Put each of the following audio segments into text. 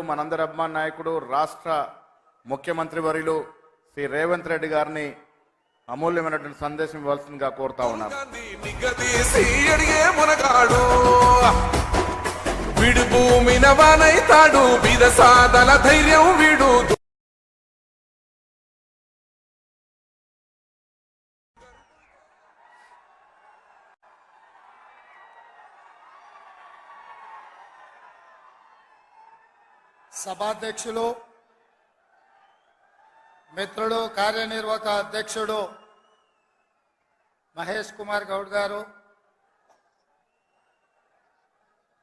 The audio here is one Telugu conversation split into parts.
మనందరి అభిమాన నాయకుడు రాష్ట్ర ముఖ్యమంత్రి వర్యులు శ్రీ రేవంత్ రెడ్డి గారిని అమూల్యమైనటువంటి సందేశం ఇవ్వాల్సిందిగా కోరుతా ఉన్నాను. వీడు భూమి నవానైతాడు బీద సాదల ధైర్యం వీడు. సభాధ్యక్షులు మిత్రుడు కార్యనిర్వాహక అధ్యక్షుడు మహేష్ కుమార్ గౌడ్ గారు,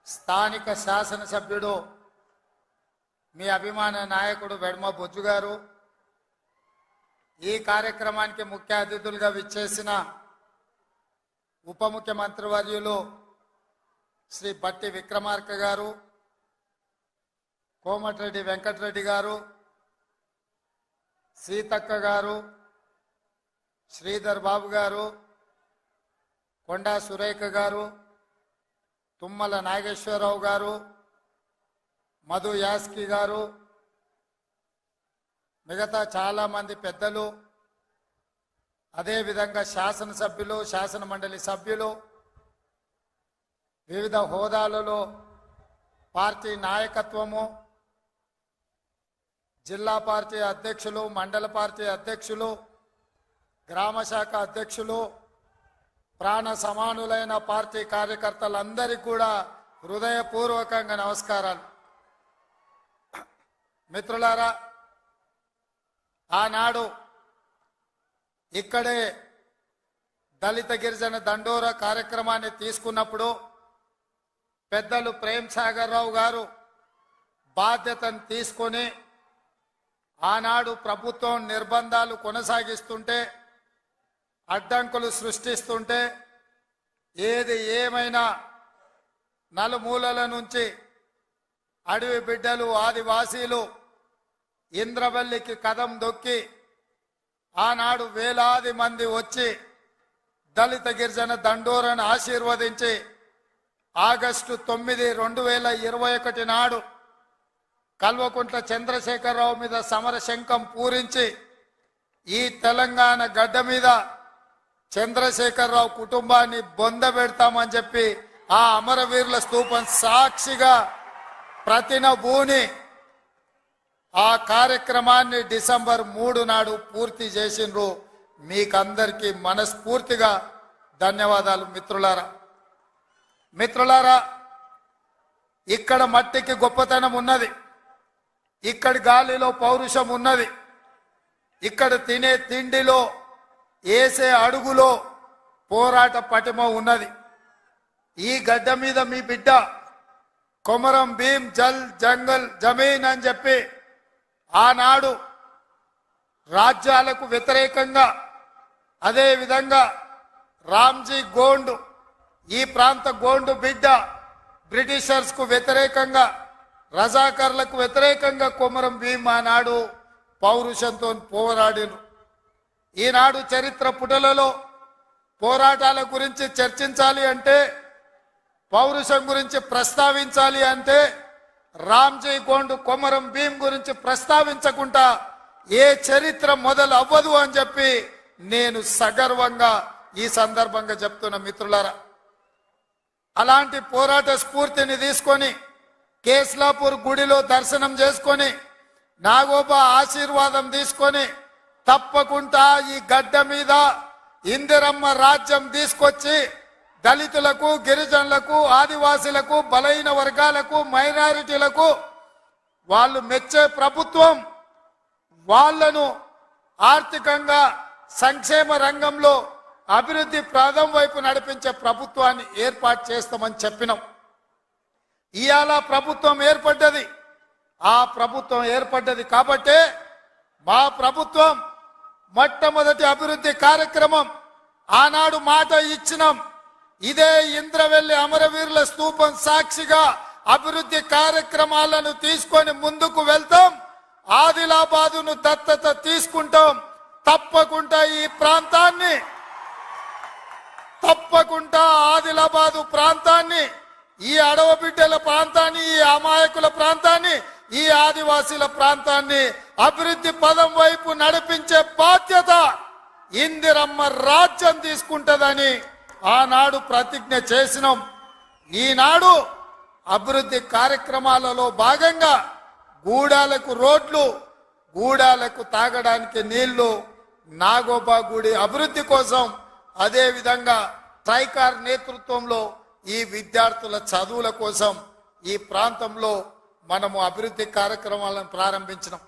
స్థానిక శాసనసభ్యుడు మీ అభిమాన నాయకుడు వెడమ బొజ్జు గారు, ఈ కార్యక్రమానికి ముఖ్య అతిథులుగా విచ్చేసిన ఉప ముఖ్యమంత్రి వర్యులు శ్రీ బట్టి విక్రమార్క గారు, కోమటిరెడ్డి వెంకటరెడ్డి గారు, సీతక్క గారు, శ్రీధర్ బాబు గారు, కొండా సురేఖ గారు, తుమ్మల నాగేశ్వరరావు గారు, మధు యాస్కి గారు, మిగతా చాలామంది పెద్దలు, అదేవిధంగా శాసనసభ్యులు, శాసన మండలి సభ్యులు, వివిధ హోదాలలో పార్టీ నాయకత్వము, జిల్లా పార్టీ అధ్యక్షులు, మండల పార్టీ అధ్యక్షులు, గ్రామ శాఖ అధ్యక్షులు, ప్రాణ సమానులైన పార్టీ కార్యకర్తలందరికీ కూడా హృదయపూర్వకంగా నమస్కారాలు. మిత్రులారా, ఆనాడు ఇక్కడే దళిత గిరిజన దండోరా కార్యక్రమాన్ని తీసుకున్నప్పుడు పెద్దలు ప్రేమ్ సాగర్ రావు గారు బాధ్యతను తీసుకొని ఆనాడు ప్రభుత్వం నిర్బంధాలు కొనసాగిస్తుంటే, అడ్డంకులు సృష్టిస్తుంటే, ఏది ఏమైనా నలుమూలల నుంచి అడవి బిడ్డలు, ఆదివాసీలు ఇంద్రవల్లికి కదం దొక్కి ఆనాడు వేలాది మంది వచ్చి దళిత గిరిజన దండోరాను ఆశీర్వదించి ఆగస్టు 9, 2021 నాడు కల్వకుంట్ల చంద్రశేఖరరావు మీద సమర శంఖం పూరించి ఈ తెలంగాణ గడ్డ మీద చంద్రశేఖరరావు కుటుంబాన్ని బొందబెడతామని చెప్పి ఆ అమరవీరుల స్తూపం సాక్షిగా ప్రతినబూని ఆ కార్యక్రమాన్ని డిసెంబర్ 3 నాడు పూర్తి చేసిండ్రు. మీకందరికీ మనస్ఫూర్తిగా ధన్యవాదాలు. మిత్రులారా, ఇక్కడ మట్టికి గొప్పతనం ఉన్నది, ఇక్కడి గాలిలో పౌరుషం ఉన్నది, ఇక్కడ తినే తిండిలో, వేసే అడుగులో పోరాట పటిమ ఉన్నది. ఈ గడ్డ మీద మీ బిడ్డ కొమరం భీం జల్ జంగల్ జమీన్ అని చెప్పి ఆనాడు రాజ్యాలకు వ్యతిరేకంగా, అదేవిధంగా రామ్జీ గోండు, ఈ ప్రాంత గోండు బిడ్డ బ్రిటిషర్స్ కు వ్యతిరేకంగా, రజాకర్లకు వ్యతిరేకంగా కొమరం భీం ఆనాడు పౌరుషంతో పోరాడిను. ఈనాడు చరిత్ర పుటలలో పోరాటాల గురించి చర్చించాలి అంటే, పౌరుషం గురించి ప్రస్తావించాలి అంటే రామ్జీ గోండు, కొమరం భీం గురించి ప్రస్తావించకుండా ఏ చరిత్ర మొదలు అవ్వదు అని చెప్పి నేను సగర్వంగా ఈ సందర్భంగా చెప్తున్న మిత్రులారా, అలాంటి పోరాట స్ఫూర్తిని తీసుకొని కేస్లాపూర్ గుడిలో దర్శనం చేసుకొని నాగోబా ఆశీర్వాదం తీసుకొని తప్పకుండా ఈ గడ్డ మీద ఇందిరమ్మ రాజ్యం తీసుకొచ్చి దళితులకు, గిరిజనులకు, ఆదివాసీలకు, బలహీన వర్గాలకు, మైనారిటీలకు వాళ్ళు మెచ్చే ప్రభుత్వం, వాళ్లను ఆర్థికంగా సంక్షేమ రంగంలో అభివృద్ధి ప్రాంతం వైపు నడిపించే ప్రభుత్వాన్ని ఏర్పాటు చేస్తామని చెప్పినాం. ఇవాళ ప్రభుత్వం ఏర్పడ్డది. ఆ ప్రభుత్వం ఏర్పడ్డది కాబట్టే మా ప్రభుత్వం మొట్టమొదటి అభివృద్ధి కార్యక్రమం ఆనాడు మాట ఇచ్చినాం. ఇదే ఇంద్రవెల్లి అమరవీరుల స్తూపం సాక్షిగా అభివృద్ధి కార్యక్రమాలను తీసుకొని ముందుకు వెళ్తాం. ఆదిలాబాదును దత్తత తీసుకుంటాం. తప్పకుండా ఈ ప్రాంతాన్ని, తప్పకుండా ఆదిలాబాదు ప్రాంతాన్ని, ఈ అడవ బిడ్డల ప్రాంతాన్ని, ఈ అమాయకుల ప్రాంతాన్ని ఈ ఆదివాసీల ప్రాంతాన్ని అభివృద్ధి పదం వైపు నడిపించే బాధ్యత ఇందిరమ్మ రాజ్యం తీసుకుంటదని ఆనాడు ప్రతిజ్ఞ చేసినాం. ఈనాడు అభివృద్ధి కార్యక్రమాలలో భాగంగా గూడాలకు రోడ్లు, గూడాలకు తాగడానికి నీళ్లు, నాగోబా గుడి అభివృద్ధి కోసం, అదే విధంగా ట్రైకార్ నేతృత్వంలో ఈ విద్యార్థుల చదువుల కోసం ఈ ప్రాంతంలో మనము అభివృద్ధి కార్యక్రమాలను ప్రారంభించినాం.